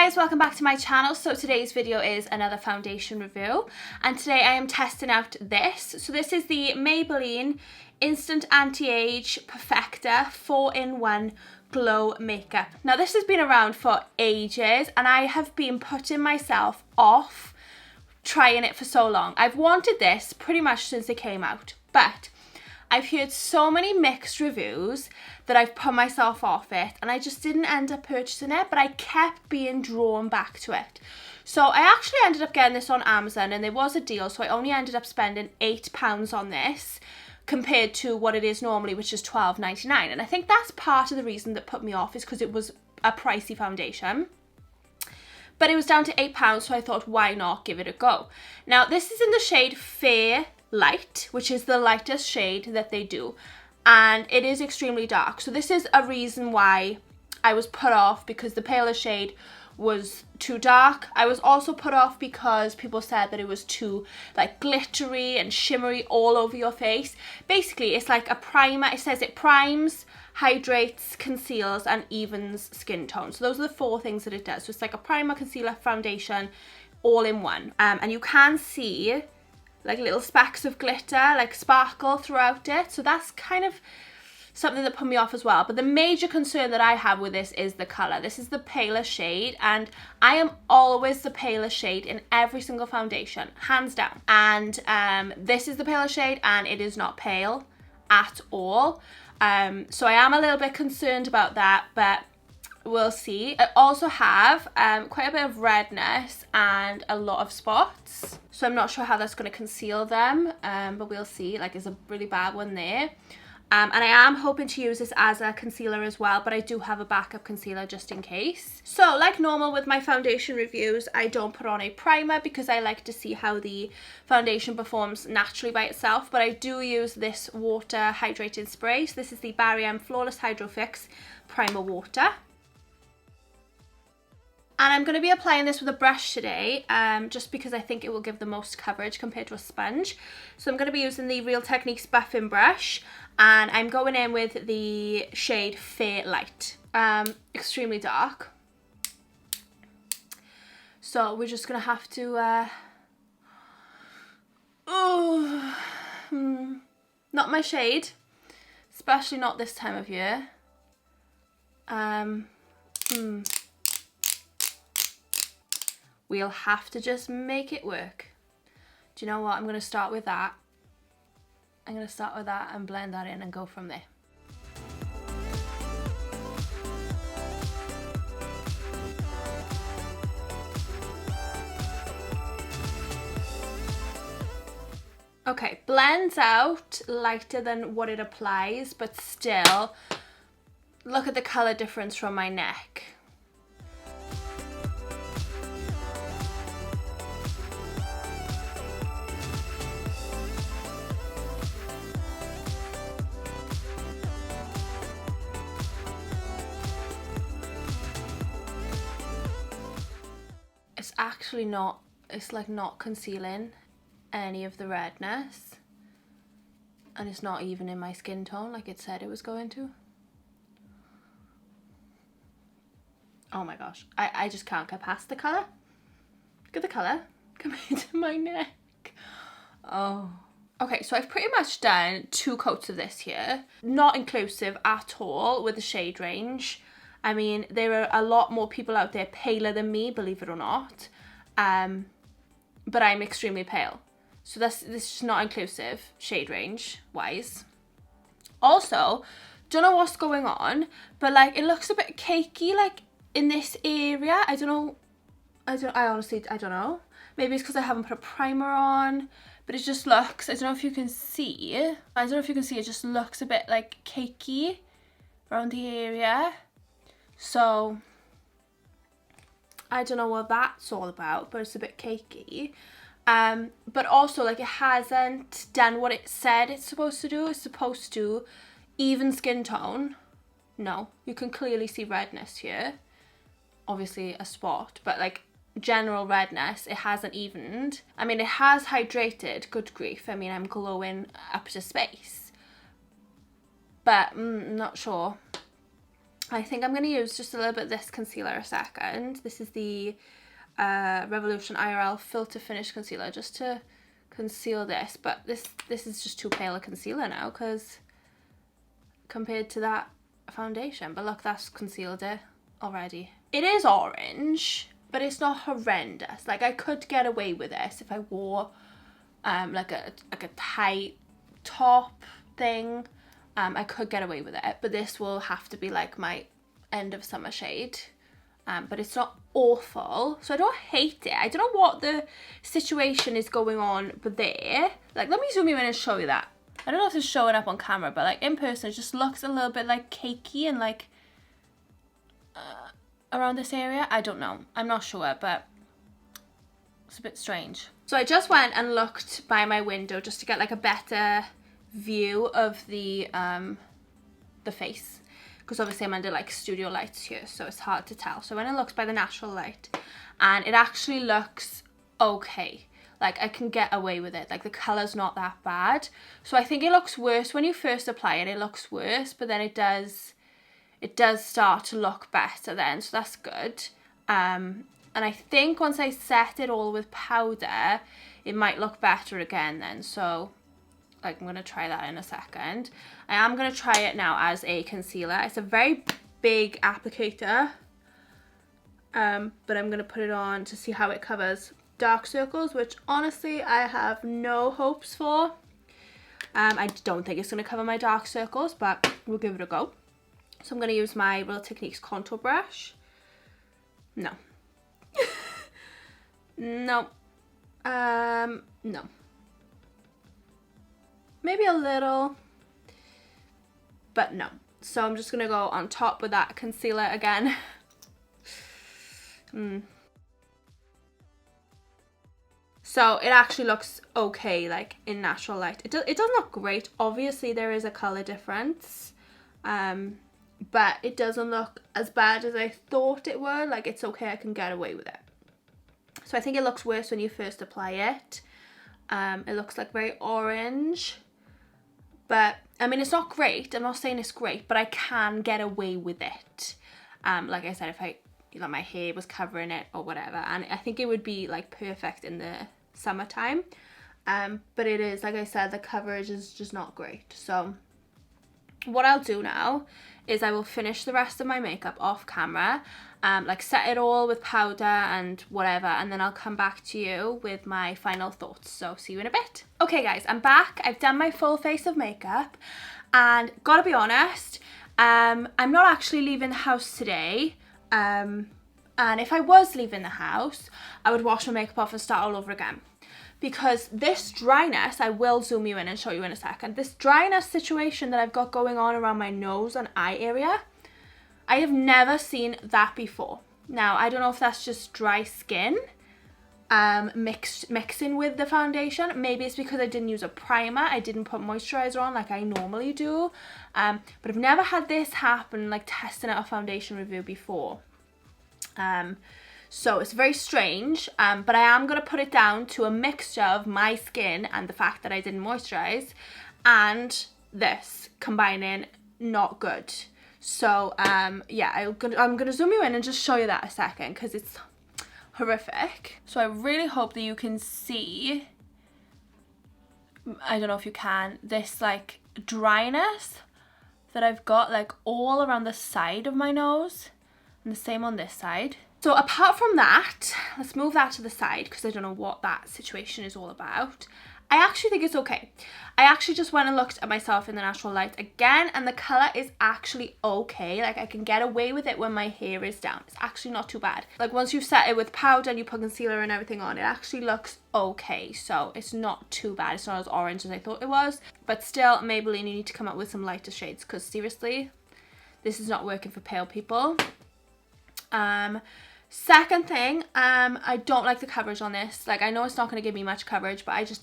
guys, welcome back to my channel. So today's video is another foundation review, and today I am testing out this. So this is the Maybelline Instant Anti-Age Perfector 4-in-1 Glow Makeup. Now this has been around for ages and I have been putting myself off trying it for so long. I've wanted this pretty much since it came out, but I've heard so many mixed reviews that I've put myself off it and I just didn't end up purchasing it, but I kept being drawn back to it. So I actually ended up getting this on Amazon and there was a deal, so I only ended up spending £8 on this compared to what it is normally, which is £12.99. And I think that's part of the reason that put me off, is because it was a pricey foundation. But it was down to £8, so I thought, why not give it a go? Now this is in the shade Fair Light, which is the lightest shade that they do, and it is extremely dark. So this is a reason why I was put off, because the paler shade was too dark. I was also put off because people said that it was too like glittery and shimmery all over your face. Basically it's like a primer. It says it primes, hydrates, conceals and evens skin tone. So those are the four things that it does. So it's like a primer, concealer, foundation all in one, and you can see like little specks of glitter, like sparkle throughout it. So that's kind of something that put me off as well. But the major concern that I have with this is the colour. This is the paler shade, and I am always the paler shade in every single foundation, hands down. And this is the paler shade and it is not pale at all. So I am a little bit concerned about that, but we'll see. I also have quite a bit of redness and a lot of spots, so I'm not sure how that's going to conceal them, but we'll see. Like, there's a really bad one there, and I am hoping to use this as a concealer as well, but I do have a backup concealer just in case. So like normal with my foundation reviews, I don't put on a primer because I like to see how the foundation performs naturally by itself, but I do use this water hydrating spray. So this is the Barry M Flawless Hydro Fix Primer Water. And I'm going to be applying this with a brush today, just because I think it will give the most coverage compared to a sponge. So I'm going to be using the Real Techniques buffing brush, and I'm going in with the shade Fair Light, extremely dark. So we're just going to have to, not my shade, especially not this time of year. We'll have to just make it work. Do you know what? I'm going to start with that. I'm going to start with that and blend that in and go from there. Okay, blends out lighter than what it applies, but still, look at the colour difference from my neck. It's actually not, it's like not concealing any of the redness, and it's not even in my skin tone like it said it was going to. Oh my gosh, I just can't get past the colour. Look at the colour coming to my neck. Oh. Okay, so I've pretty much done 2 coats of this here. Not inclusive at all with the shade range. I mean, there are a lot more people out there paler than me, believe it or not. But I'm extremely pale. So this is just not inclusive shade range wise. Also, don't know what's going on, but like it looks a bit cakey like in this area. I honestly don't know. Maybe it's because I haven't put a primer on, but it just looks, I don't know if you can see. It just looks a bit like cakey around the area. So I don't know what that's all about, but it's a bit cakey. But also, like, it hasn't done what it said it's supposed to do. It's supposed to even skin tone. No, you can clearly see redness here. Obviously a spot, but like general redness, it hasn't evened. I mean, it has hydrated, good grief. I mean, I'm glowing up to space. But not sure. I think I'm going to use just a little bit of this concealer a second. This is the Revolution IRL Filter Finish Concealer, just to conceal this. But this is just too pale a concealer now, because compared to that foundation. But look, that's concealed it already. It is orange, but it's not horrendous. Like, I could get away with this if I wore like a tight top thing. I could get away with it, but this will have to be like my end of summer shade. But it's not awful, so I don't hate it. I don't know what the situation is going on, but there, like, let me zoom you in and show you that. I don't know if it's showing up on camera, but like in person, it just looks a little bit like cakey and like around this area. I don't know. I'm not sure, but it's a bit strange. So I just went and looked by my window just to get like a better view of the face, because obviously I'm under like studio lights here, so it's hard to tell. So when it looks by the natural light, and it actually looks okay. Like, I can get away with it. Like, the colour's not that bad. So I think it looks worse when you first apply it. It looks worse, but then it does start to look better then, so that's good. And I think once I set it all with powder, it might look better again then. So, like, I'm going to try that in a second. I am going to try it now as a concealer. It's a very big applicator, but I'm going to put it on to see how it covers dark circles, which honestly I have no hopes for. I don't think it's going to cover my dark circles, but we'll give it a go. So I'm going to use my Real Techniques contour brush. No. No. No. Maybe a little, but no. So I'm just going to go on top with that concealer again. So it actually looks okay, like in natural light. It doesn't look great. Obviously there is a colour difference, but it doesn't look as bad as I thought it would. Like, it's okay, I can get away with it. So I think it looks worse when you first apply it. It looks like very orange, but I mean, it's not great. I'm not saying it's great, but I can get away with it. Like I said, if my hair was covering it or whatever, and I think it would be like perfect in the summertime. But it is, like I said, the coverage is just not great. So what I'll do now is I will finish the rest of my makeup off camera, like set it all with powder and whatever, and then I'll come back to you with my final thoughts. So see you in a bit. Okay guys, I'm back. I've done my full face of makeup, and gotta be honest, I'm not actually leaving the house today. And if I was leaving the house, I would wash my makeup off and start all over again. Because this dryness, I will zoom you in and show you in a second, this dryness situation that I've got going on around my nose and eye area, I have never seen that before. Now, I don't know if that's just dry skin mixing with the foundation. Maybe it's because I didn't use a primer, I didn't put moisturizer on like I normally do. But I've never had this happen, like testing out a foundation review before. So it's very strange, but I am going to put it down to a mixture of my skin and the fact that I didn't moisturize, and this combining, not good. So yeah, I'm going to zoom you in and just show you that a second, because it's horrific. So I really hope that you can see, I don't know if you can, this like dryness that I've got like all around the side of my nose, and the same on this side. So apart from that, let's move that to the side because I don't know what that situation is all about. I actually think it's okay. I actually just went and looked at myself in the natural light again, and the colour is actually okay. Like, I can get away with it when my hair is down. It's actually not too bad. Like, once you've set it with powder and you put concealer and everything on, it actually looks okay. So it's not too bad. It's not as orange as I thought it was. But still, Maybelline, you need to come up with some lighter shades, because seriously, this is not working for pale people. Second thing, I don't like the coverage on this. Like, I know it's not going to give me much coverage, but it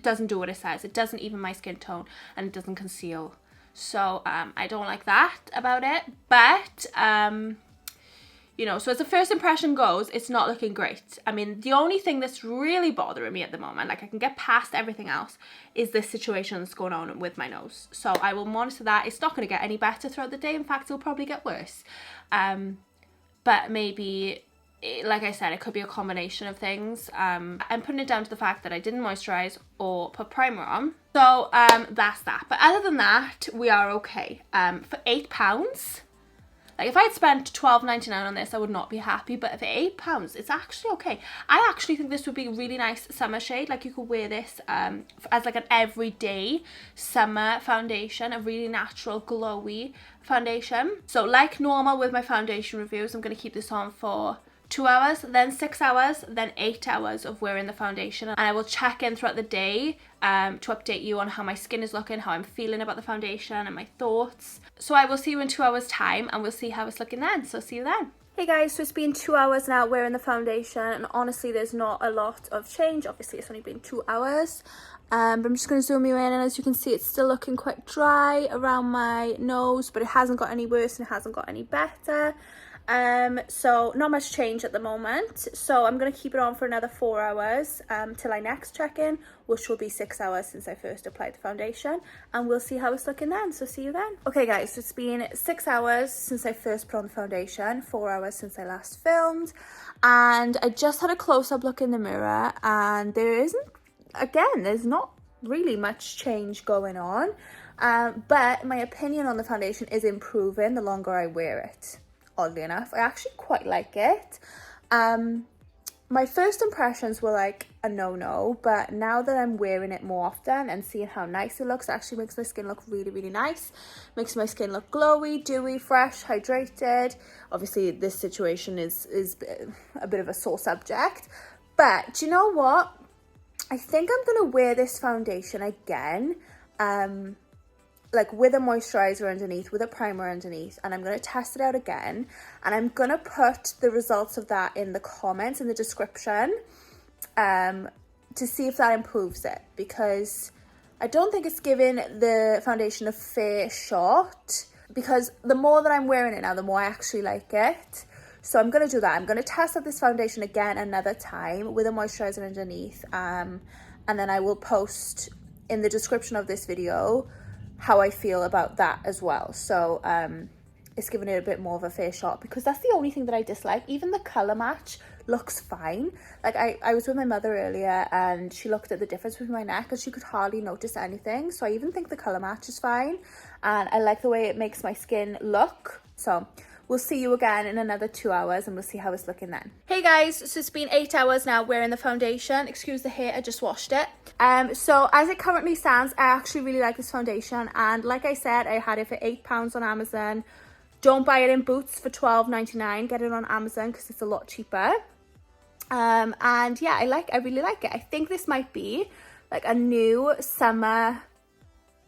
doesn't do what it says. It doesn't even my skin tone, and it doesn't conceal. So, I don't like that about it. But, you know, so as the first impression goes, it's not looking great. I mean, the only thing that's really bothering me at the moment, like I can get past everything else, is this situation that's going on with my nose. So I will monitor that. It's not going to get any better throughout the day. In fact, it'll probably get worse. But maybe, like I said, it could be a combination of things. I'm putting it down to the fact that I didn't moisturize or put primer on. So that's that. But other than that, we are okay. For £8, like if I had spent $12.99 on this, I would not be happy. But for £8, it's actually okay. I actually think this would be a really nice summer shade. Like you could wear this as like an everyday summer foundation, a really natural glowy foundation. So like normal with my foundation reviews, I'm going to keep this on for 2 hours, then 6 hours, then 8 hours of wearing the foundation, and I will check in throughout the day to update you on how my skin is looking, how I'm feeling about the foundation and my thoughts. So I will see you in 2 hours time and we'll see how it's looking then. So see you then. Hey guys, so it's been 2 hours now wearing the foundation, and honestly there's not a lot of change. Obviously it's only been 2 hours, but I'm just going to zoom you in, and as you can see it's still looking quite dry around my nose, but it hasn't got any worse and it hasn't got any better. So not much change at the moment, so I'm going to keep it on for another 4 hours till I next check in, which will be 6 hours since I first applied the foundation, and we'll see how it's looking then. So see you then. Okay guys, so it's been 6 hours since I first put on the foundation, 4 hours since I last filmed, and I just had a close-up look in the mirror, and there's not really much change going on, but my opinion on the foundation is improving the longer I wear it. Oddly enough, I actually quite like it. My first impressions were like a no-no, but now that I'm wearing it more often and seeing how nice it looks, it actually makes my skin look really, really nice. Makes my skin look glowy, dewy, fresh, hydrated. Obviously, this situation is a bit of a sore subject, but do you know what? I think I'm gonna wear this foundation again. Like with a moisturizer underneath, with a primer underneath, and I'm going to test it out again, and I'm going to put the results of that in the comments, in the description, to see if that improves it, because I don't think it's giving the foundation a fair shot, because the more that I'm wearing it now, the more I actually like it. So I'm going to do that. I'm going to test out this foundation again another time with a moisturizer underneath, and then I will post in the description of this video how I feel about that as well. So it's giving it a bit more of a fair shot, because that's the only thing that I dislike. Even the colour match looks fine. Like I was with my mother earlier and she looked at the difference between my neck and she could hardly notice anything. So I even think the colour match is fine, and I like the way it makes my skin look. So we'll see you again in another 2 hours and we'll see how it's looking then. Hey guys, so it's been 8 hours now wearing the foundation. Excuse the hair, I just washed it. So as it currently stands, I actually really like this foundation, and like I said, I had it for £8 on Amazon. Don't buy it in Boots for $12.99. Get it on Amazon because it's a lot cheaper. And yeah, I really like it. I think this might be like a new summer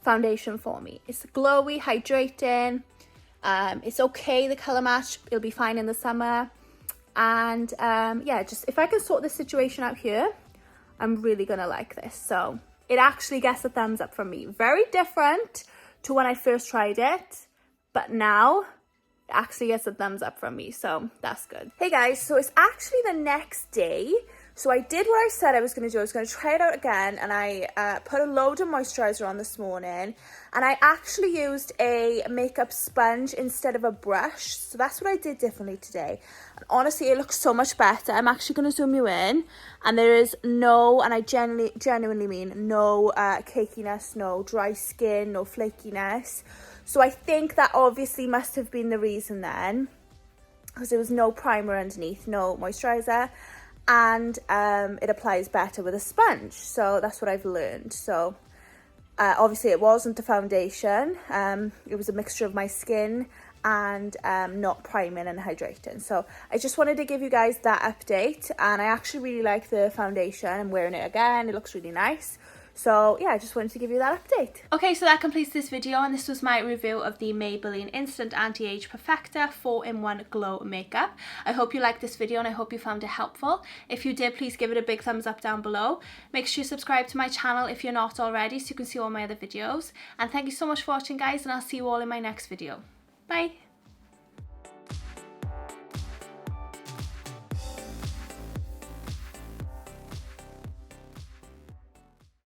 foundation for me. It's glowy, hydrating. It's okay, the colour match, it'll be fine in the summer. And yeah, just if I can sort this situation out here, I'm really gonna like this. So it actually gets a thumbs up from me. Very different to when I first tried it, but now it actually gets a thumbs up from me, so that's good. Hey guys, so it's actually the next day. So I did what I said I was going to do. I was going to try it out again, and I put a load of moisturizer on this morning, and I actually used a makeup sponge instead of a brush. So that's what I did differently today, and honestly it looks so much better. I'm actually going to zoom you in, and there is no, and I genuinely mean no cakiness, no dry skin, no flakiness. So I think that obviously must have been the reason then, because there was no primer underneath, no moisturizer, and it applies better with a sponge. So that's what I've learned. So obviously it wasn't the foundation, it was a mixture of my skin and not priming and hydrating. So I just wanted to give you guys that update, and I actually really like the foundation. I'm wearing it again, it looks really nice. So yeah, I just wanted to give you that update. Okay, so that completes this video, and this was my review of the Maybelline Instant Anti-Age Perfector 4-in-1 Glow Makeup. I hope you liked this video and I hope you found it helpful. If you did, please give it a big thumbs up down below. Make sure you subscribe to my channel if you're not already, so you can see all my other videos. And thank you so much for watching guys, and I'll see you all in my next video. Bye!